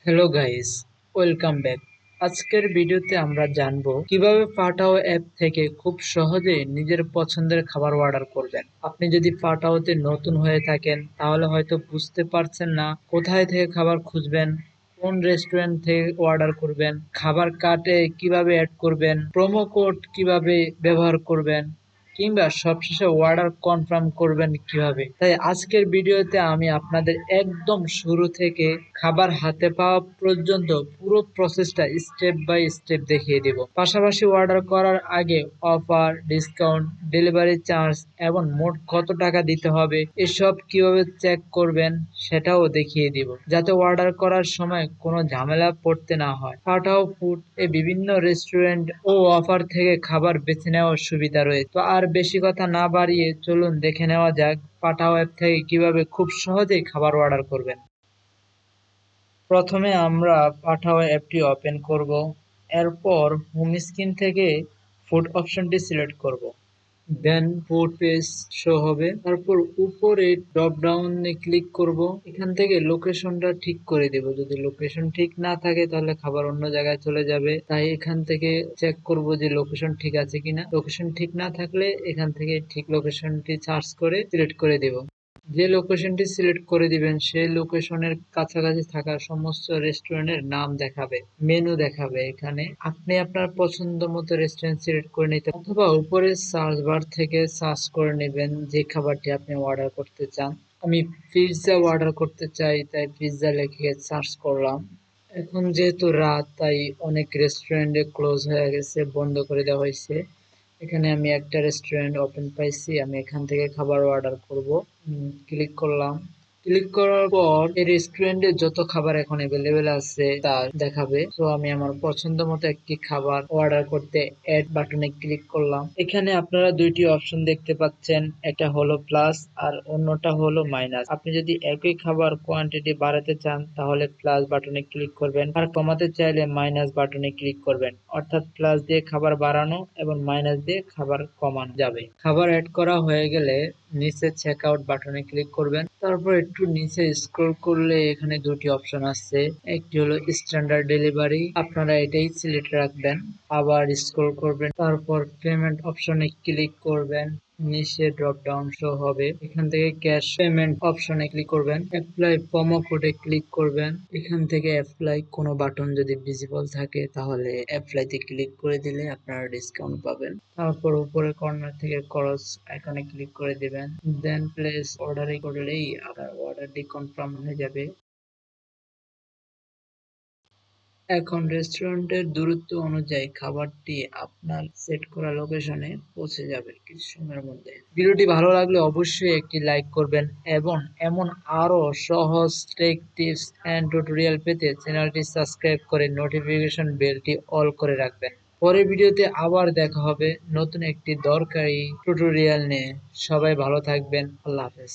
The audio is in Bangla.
Hello guys, welcome back. আজকের ভিডিওতে আমরা জানবো কিভাবে পাঠাও অ্যাপ থেকে খুব সহজে নিজের পছন্দের খাবার অর্ডার করবেন। আপনি যদি পাঠাওতে নতুন হয়ে থাকেন তাহলে হয়তো বুঝতে পারছেন না কোথায় থেকে খাবার খুঁজবেন, কোন রেস্টুরেন্ট থেকে অর্ডার করবেন, খাবার কার্টে কিভাবে অ্যাড করবেন, প্রোমো কোড কিভাবে ব্যবহার করবেন, কিংবা সবশেষে অর্ডার কনফার্ম করবেন কিভাবে। তাই আজকের ভিডিওতে আমি আপনাদের একদম শুরু থেকে খাবার হাতে পাওয়া পর্যন্ত পুরো প্রসেসটা স্টেপ বাই স্টেপ দেখিয়ে দেব। পাশাপাশি অর্ডার করার আগে অফার, ডিসকাউন্ট, ডেলিভারি চার্জ এবং মোট কত টাকা দিতে হবে এসব কিভাবে চেক করবেন সেটাও দেখিয়ে দিব, যাতে অর্ডার করার সময় কোনো ঝামেলা পড়তে না হয়। পাঠাও ফুড এ বিভিন্ন রেস্টুরেন্ট ও অফার থেকে খাবার বেছে নেওয়ার সুবিধা রয়েছে। তো আর বেশি কথা না বাড়িয়ে চলুন দেখে নেওয়া যাক পাঠাও অ্যাপ থেকে কিভাবে খুব সহজেই খাবার অর্ডার করবেন। প্রথমে আমরা পাঠাও অ্যাপটি ওপেন করব। এরপর হোম স্ক্রিন থেকে ফুড অপশনটি সিলেক্ট করব। দেন ফুড পেজ শো হবে। তারপর উপরে ড্রপ ডাউনে ক্লিক করব। এখান থেকে লোকেশনটা ঠিক করে দেব। যদি লোকেশন ঠিক না থাকে তাহলে খাবার অন্য জায়গায় চলে যাবে। তাই এখান থেকে চেক করব যে লোকেশন ঠিক আছে কিনা। লোকেশন ঠিক না থাকলে এখান থেকে ঠিক লোকেশনটি সার্চ করে সিলেক্ট করে দেব। যে লোকেশনটি সিলেক্ট করে দিবেন সেই লোকেশনের কাছাকাছি থাকা সমস্ত রেস্টুরেন্টের নাম দেখাবে, মেনু দেখাবে। এখানে আপনি আপনার পছন্দ মতো রেস্টুরেন্ট সিলেক্ট করে নিতে অথবা উপরে সার্চ বার থেকে সার্চ করে নেবেন যে খাবারটি আপনি অর্ডার করতে চান। আমি পিৎজা অর্ডার করতে চাই, তাই পিৎজা লিখে সার্চ করলাম। এখন যেহেতু রাত তাই অনেক রেস্টুরেন্টে ক্লোজ হয়ে গেছে, বন্ধ করে দেওয়া হয়েছে। এখানে আমি একটা রেস্টুরেন্ট ওপেন পাইছি, আমি এখান থেকে খাবার অর্ডার করব। ক্লিক করলাম। ক্লিক করার পর এই রেস্টুরেন্টে যত খাবার এখন অ্যাভেলেবেল আছে তা দেখাবে। তো আমি আমার পছন্দ মতো একটি খাবার অর্ডার করতে অ্যাড বাটনে ক্লিক করলাম। এখানে আপনারা দুইটি অপশন দেখতে পাচ্ছেন, একটা হলো প্লাস আর অন্যটা হলো মাইনাস। আপনি যদি একই খাবার কোয়ান্টিটি বাড়াতে চান তাহলে প্লাস বাটনে ক্লিক করবেন, আর কমাতে চাইলে মাইনাস বাটনে ক্লিক করবেন। অর্থাৎ প্লাস দিয়ে খাবার বাড়ানো এবং মাইনাস দিয়ে খাবার কমানো যাবে। খাবার অ্যাড করা হয়ে গেলে নিচে চেক আউট বাটনে ক্লিক করবেন। তারপর একটু নিচে স্ক্রল করলে এখানে দুটি অপশন আছে, একটি হলো স্ট্যান্ডার্ড ডেলিভারি, আপনারা এটাই সিলেক্ট রাখবেন। আবার স্ক্রল করবেন, তারপর পেমেন্ট অপশনে ক্লিক করবেন। নিচে ড্রপ ডাউন শো হবে, এখান থেকে ক্যাশ পেমেন্ট অপশনে ক্লিক করবেন। অ্যাপ্লাই প্রোমো কোডে ক্লিক করবেন। এখান থেকে অ্যাপ্লাই কোনো বাটন যদি ভিজিবল থাকে তাহলে অ্যাপ্লাইতে ক্লিক করে দিলে আপনারা ডিসকাউন্ট পাবেন। তারপর উপরে কর্নার থেকে ক্রস আইকনে ক্লিক করে দিবেন। দেন প্লেস অর্ডারে করলেই আপনার অর্ডারটি কনফার্ম হয়ে যাবে। এখন রেস্টুরেন্টের দূরত্ব অনুযায়ী খাবারটি আপনার সেট করা লোকেশনে পৌঁছে যাবে কিছু সময়ের মধ্যে। ভিডিওটি ভালো লাগলে অবশ্যই একটি লাইক করবেন এবং এমন আরো সহজ টেক টিপস এন্ড টিউটোরিয়াল পেতে চ্যানেলটি সাবস্ক্রাইব করে নোটিফিকেশন বেলটি অল করে রাখবেন। পরের ভিডিওতে আবার দেখা হবে নতুন একটি দরকারি টিউটোরিয়াল নিয়ে। সবাই ভালো থাকবেন। আল্লাহ হাফেজ।